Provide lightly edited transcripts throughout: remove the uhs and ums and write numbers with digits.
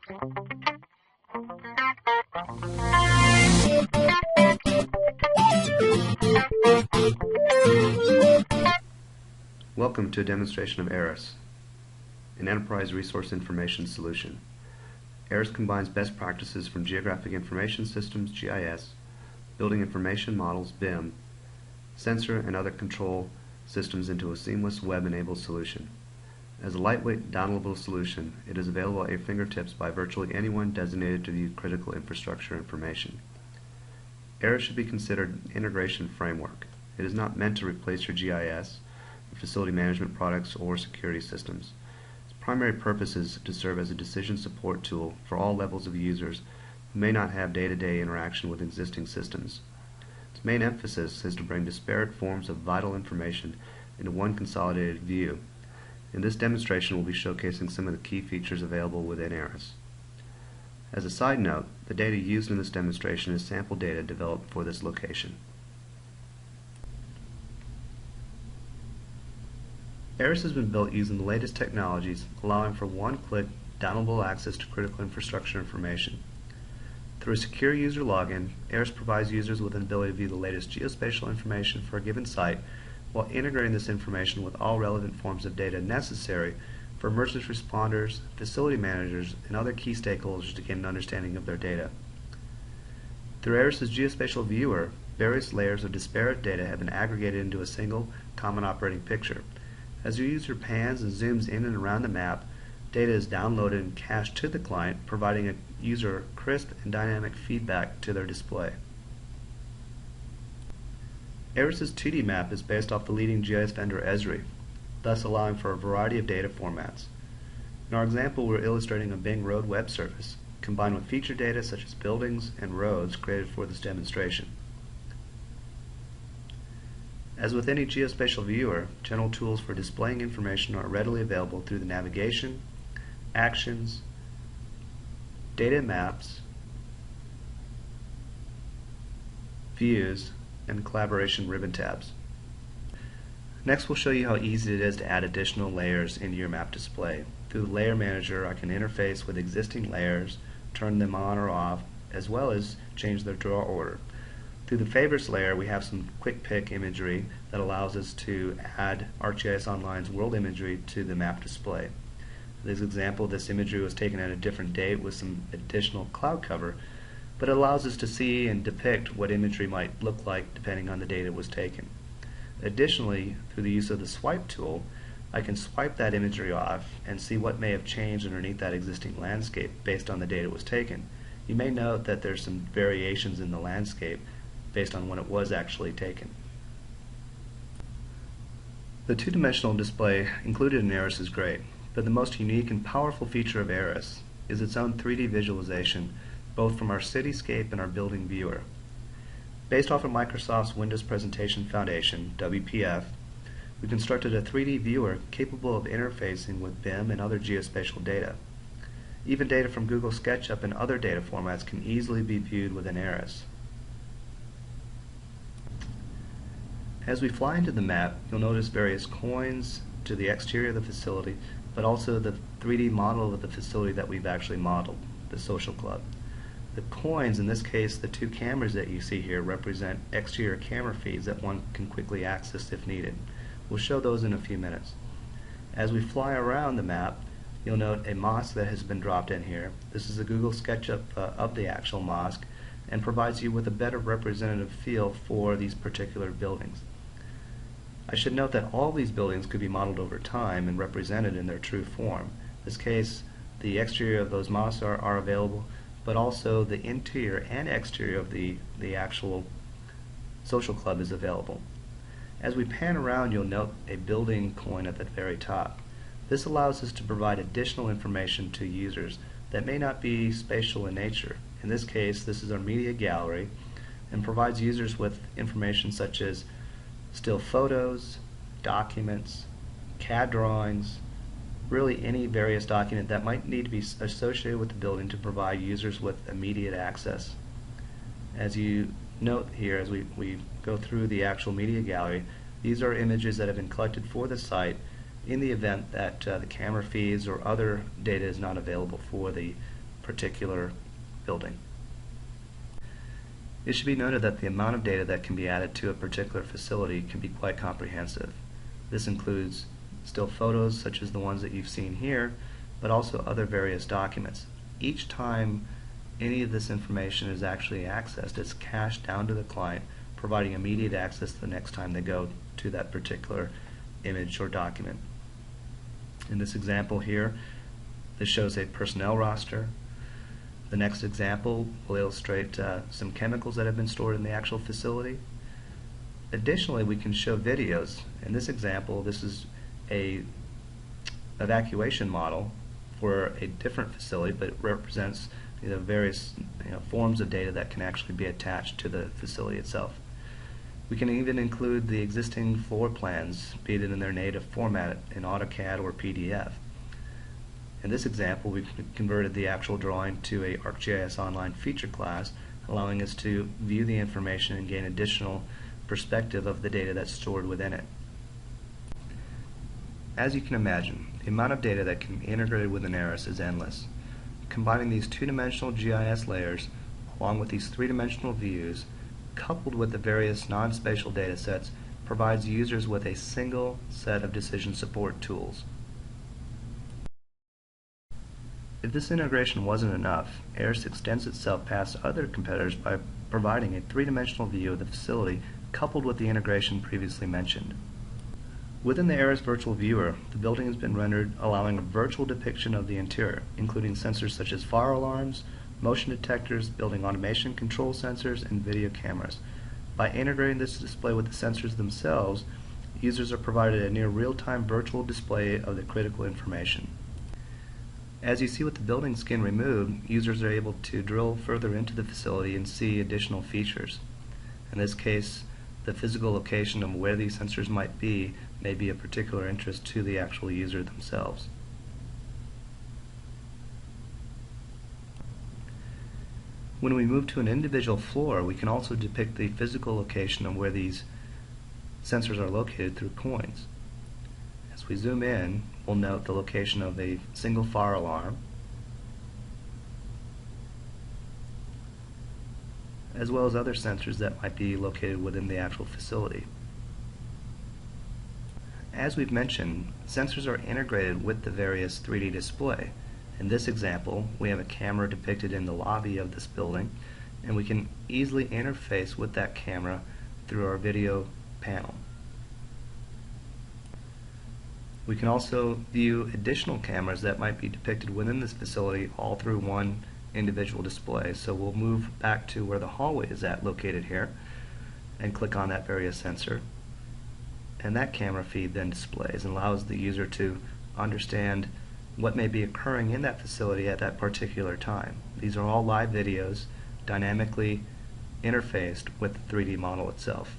Welcome to a demonstration of Eris, an enterprise resource information solution. Eris combines best practices from Geographic Information Systems, GIS, Building Information Models, BIM, sensor and other control systems into a seamless web-enabled solution. As a lightweight, downloadable solution, it is available at your fingertips by virtually anyone designated to view critical infrastructure information. Eris should be considered an integration framework. It is not meant to replace your GIS, facility management products, or security systems. Its primary purpose is to serve as a decision support tool for all levels of users who may not have day-to-day interaction with existing systems. Its main emphasis is to bring disparate forms of vital information into one consolidated view. In this demonstration, we'll be showcasing some of the key features available within Eris. As a side note, the data used in this demonstration is sample data developed for this location. Eris has been built using the latest technologies, allowing for one-click, downloadable access to critical infrastructure information. Through a secure user login, Eris provides users with an ability to view the latest geospatial information for a given site while integrating this information with all relevant forms of data necessary for emergency responders, facility managers, and other key stakeholders to gain an understanding of their data. Through Eris's geospatial viewer, various layers of disparate data have been aggregated into a single, common operating picture. As your user pans and zooms in and around the map, data is downloaded and cached to the client, providing a user crisp and dynamic feedback to their display. Eris's 2D map is based off the leading GIS vendor Esri, thus allowing for a variety of data formats. In our example, we're illustrating a Bing road web service, combined with feature data such as buildings and roads created for this demonstration. As with any geospatial viewer, general tools for displaying information are readily available through the navigation, actions, data maps, views, and collaboration ribbon tabs. Next, we'll show you how easy it is to add additional layers into your map display. Through the Layer Manager, I can interface with existing layers, turn them on or off, as well as change their draw order. Through the Favorites layer, we have some quick pick imagery that allows us to add ArcGIS Online's world imagery to the map display. In this example, this imagery was taken at a different date with some additional cloud cover, but it allows us to see and depict what imagery might look like depending on the date it was taken. Additionally, through the use of the Swipe tool, I can swipe that imagery off and see what may have changed underneath that existing landscape based on the date it was taken. You may note that there's some variations in the landscape based on when it was actually taken. The two-dimensional display included in Eris is great, but the most unique and powerful feature of Eris is its own 3D visualization, both from our cityscape and our building viewer. Based off of Microsoft's Windows Presentation Foundation, WPF, we constructed a 3D viewer capable of interfacing with BIM and other geospatial data. Even data from Google SketchUp and other data formats can easily be viewed within Eris. As we fly into the map, you'll notice various coins to the exterior of the facility, but also the 3D model of the facility that we've actually modeled, the social club. The coins, in this case the two cameras that you see here, represent exterior camera feeds that one can quickly access if needed. We'll show those in a few minutes. As we fly around the map, you'll note a mosque that has been dropped in here. This is a Google SketchUp of the actual mosque and provides you with a better representative feel for these particular buildings. I should note that all these buildings could be modeled over time and represented in their true form. In this case, the exterior of those mosques are available, but also the interior and exterior of the actual social club is available. As we pan around, you'll note a building coin at the very top. This allows us to provide additional information to users that may not be spatial in nature. In this case, this is our media gallery and provides users with information such as still photos, documents, CAD drawings, really any various document that might need to be associated with the building to provide users with immediate access. As you note here, as we go through the actual media gallery, these are images that have been collected for the site in the event that the camera feeds or other data is not available for the particular building. It should be noted that the amount of data that can be added to a particular facility can be quite comprehensive. This includes still photos such as the ones that you've seen here, but also other various documents. Each time any of this information is actually accessed, it's cached down to the client, providing immediate access the next time they go to that particular image or document. In this example here, this shows a personnel roster. The next example will illustrate some chemicals that have been stored in the actual facility. Additionally, we can show videos. In this example, this is a evacuation model for a different facility, but it represents various forms of data that can actually be attached to the facility itself. We can even include the existing floor plans, be it in their native format in AutoCAD or PDF. In this example, we've converted the actual drawing to a ArcGIS Online feature class, allowing us to view the information and gain additional perspective of the data that's stored within it. As you can imagine, the amount of data that can be integrated within Eris is endless. Combining these two-dimensional GIS layers along with these three-dimensional views, coupled with the various non-spatial data sets, provides users with a single set of decision support tools. If this integration wasn't enough, Eris extends itself past other competitors by providing a three-dimensional view of the facility coupled with the integration previously mentioned. Within the Eris Virtual Viewer, the building has been rendered allowing a virtual depiction of the interior, including sensors such as fire alarms, motion detectors, building automation control sensors, and video cameras. By integrating this display with the sensors themselves, users are provided a near real-time virtual display of the critical information. As you see with the building skin removed, users are able to drill further into the facility and see additional features. In this case, the physical location of where these sensors might be may be of particular interest to the actual user themselves. When we move to an individual floor, we can also depict the physical location of where these sensors are located through coins. As we zoom in, we'll note the location of a single fire alarm, as well as other sensors that might be located within the actual facility. As we've mentioned, sensors are integrated with the various 3D display. In this example, we have a camera depicted in the lobby of this building, and we can easily interface with that camera through our video panel. We can also view additional cameras that might be depicted within this facility all through one individual display. So we'll move back to where the hallway is located here, and click on that various sensor. And that camera feed then displays and allows the user to understand what may be occurring in that facility at that particular time. These are all live videos dynamically interfaced with the 3D model itself.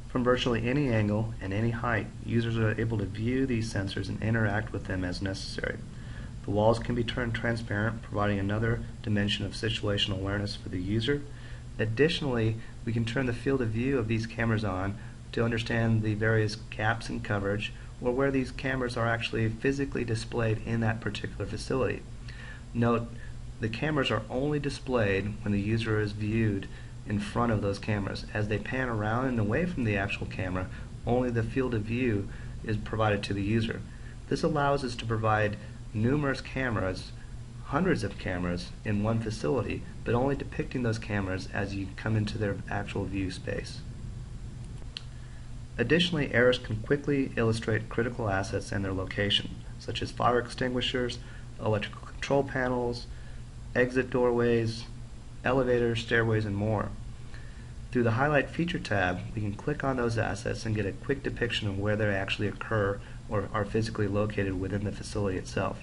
From virtually any angle and any height, users are able to view these sensors and interact with them as necessary. The walls can be turned transparent, providing another dimension of situational awareness for the user. Additionally, we can turn the field of view of these cameras on to understand the various gaps in coverage or where these cameras are actually physically displayed in that particular facility. Note, the cameras are only displayed when the user is viewed in front of those cameras. As they pan around and away from the actual camera, only the field of view is provided to the user. This allows us to provide numerous cameras, hundreds of cameras in one facility, but only depicting those cameras as you come into their actual view space. Additionally, Eris can quickly illustrate critical assets and their location, such as fire extinguishers, electrical control panels, exit doorways, elevators, stairways, and more. Through the Highlight Feature tab, we can click on those assets and get a quick depiction of where they actually occur or are physically located within the facility itself.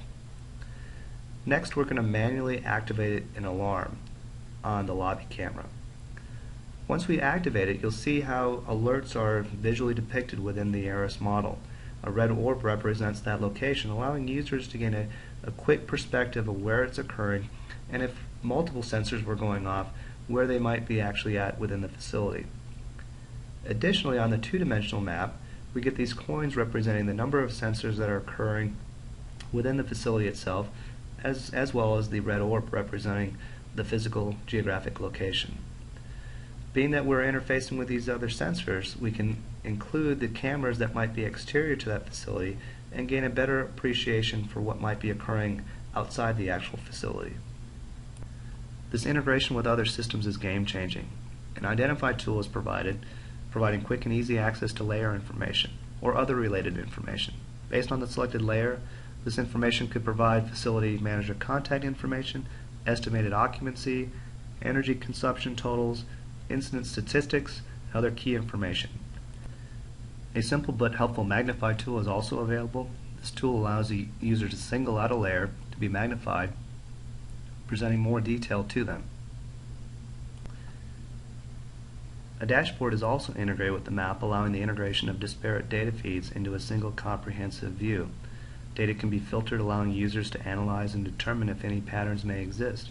Next, we're going to manually activate an alarm on the lobby camera. Once we activate it, you'll see how alerts are visually depicted within the Eris model. A red orb represents that location, allowing users to gain a quick perspective of where it's occurring, and if multiple sensors were going off, where they might be actually at within the facility. Additionally, on the two-dimensional map, we get these coins representing the number of sensors that are occurring within the facility itself, as well as the red orb representing the physical geographic location. Being that we're interfacing with these other sensors, we can include the cameras that might be exterior to that facility and gain a better appreciation for what might be occurring outside the actual facility. This integration with other systems is game-changing. An identified tool is providing quick and easy access to layer information or other related information. Based on the selected layer, this information could provide facility manager contact information, estimated occupancy, energy consumption totals, incident statistics, and other key information. A simple but helpful magnify tool is also available. This tool allows the user to single out a layer to be magnified, presenting more detail to them. A dashboard is also integrated with the map, allowing the integration of disparate data feeds into a single comprehensive view. Data can be filtered, allowing users to analyze and determine if any patterns may exist.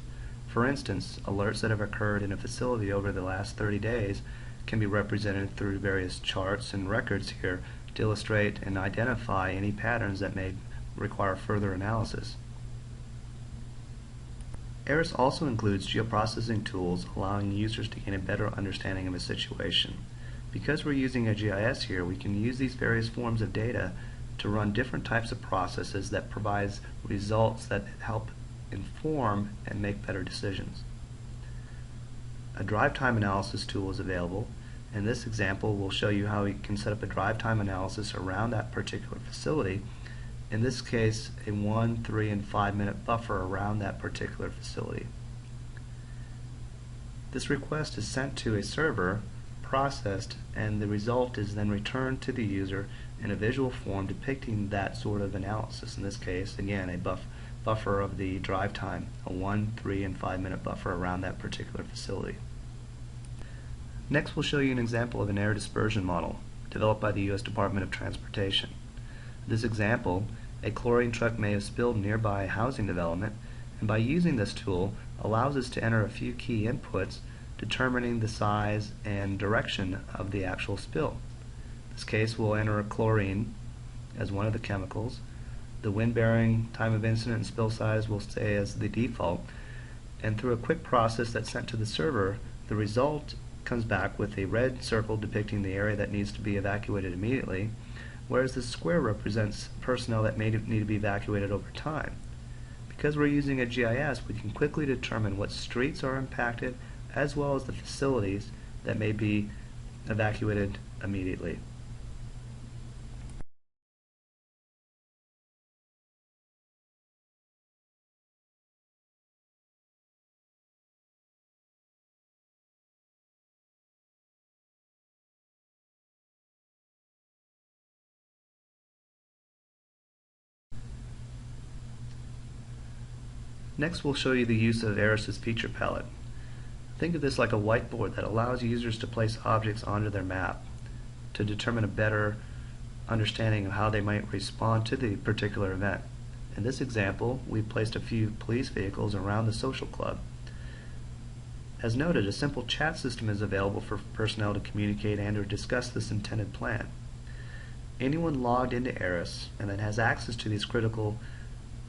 For instance, alerts that have occurred in a facility over the last 30 days can be represented through various charts and records here to illustrate and identify any patterns that may require further analysis. Eris also includes geoprocessing tools, allowing users to gain a better understanding of a situation. Because we're using a GIS here, we can use these various forms of data to run different types of processes that provides results that help inform and make better decisions. A drive time analysis tool is available. In this example, we'll show you how we can set up a drive time analysis around that particular facility. In this case, a 1, 3, and 5 minute buffer around that particular facility. This request is sent to a server, processed, and the result is then returned to the user in a visual form depicting that sort of analysis. In this case, again, a buffer of the drive time, a 1, 3, and 5 minute buffer around that particular facility. Next, we'll show you an example of an air dispersion model developed by the U.S. Department of Transportation. In this example, a chlorine truck may have spilled nearby a housing development, and by using this tool allows us to enter a few key inputs determining the size and direction of the actual spill. In this case, we'll enter chlorine as one of the chemicals. The wind bearing, time of incident, and spill size will stay as the default, and through a quick process that's sent to the server, the result comes back with a red circle depicting the area that needs to be evacuated immediately, whereas the square represents personnel that may need to be evacuated over time. Because we're using a GIS, we can quickly determine what streets are impacted as well as the facilities that may be evacuated immediately. Next, we'll show you the use of Eris's feature palette. Think of this like a whiteboard that allows users to place objects onto their map to determine a better understanding of how they might respond to the particular event. In this example, we placed a few police vehicles around the social club. As noted, a simple chat system is available for personnel to communicate and or discuss this intended plan. Anyone logged into Eris and then has access to these critical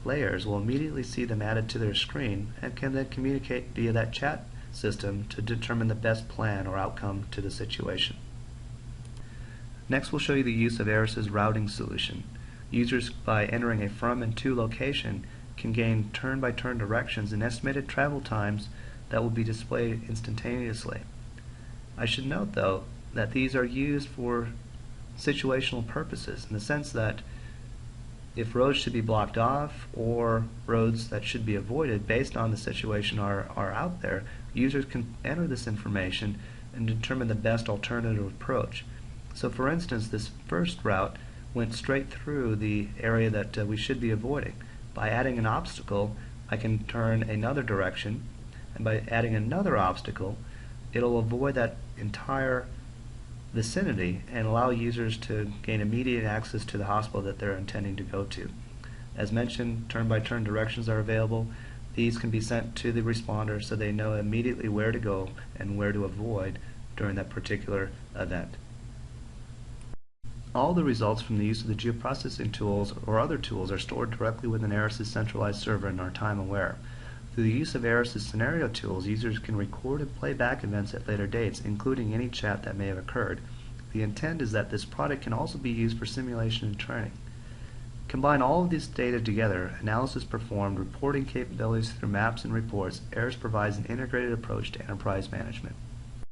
layers will immediately see them added to their screen and can then communicate via that chat system to determine the best plan or outcome to the situation. Next, we'll show you the use of Eris's routing solution. Users, by entering a from and to location, can gain turn-by-turn directions and estimated travel times that will be displayed instantaneously. I should note, though, that these are used for situational purposes in the sense that if roads should be blocked off or roads that should be avoided based on the situation are out there, users can enter this information and determine the best alternative approach. So for instance, this first route went straight through the area that we should be avoiding. By adding an obstacle, I can turn another direction, and by adding another obstacle, it'll avoid that entire vicinity and allow users to gain immediate access to the hospital that they're intending to go to. As mentioned, turn-by-turn directions are available. These can be sent to the responder so they know immediately where to go and where to avoid during that particular event. All the results from the use of the geoprocessing tools or other tools are stored directly within Eris' centralized server and are time-aware. Through the use of Eris' scenario tools, users can record and play back events at later dates, including any chat that may have occurred. The intent is that this product can also be used for simulation and training. Combine all of this data together, analysis performed, reporting capabilities through maps and reports, Eris provides an integrated approach to enterprise management.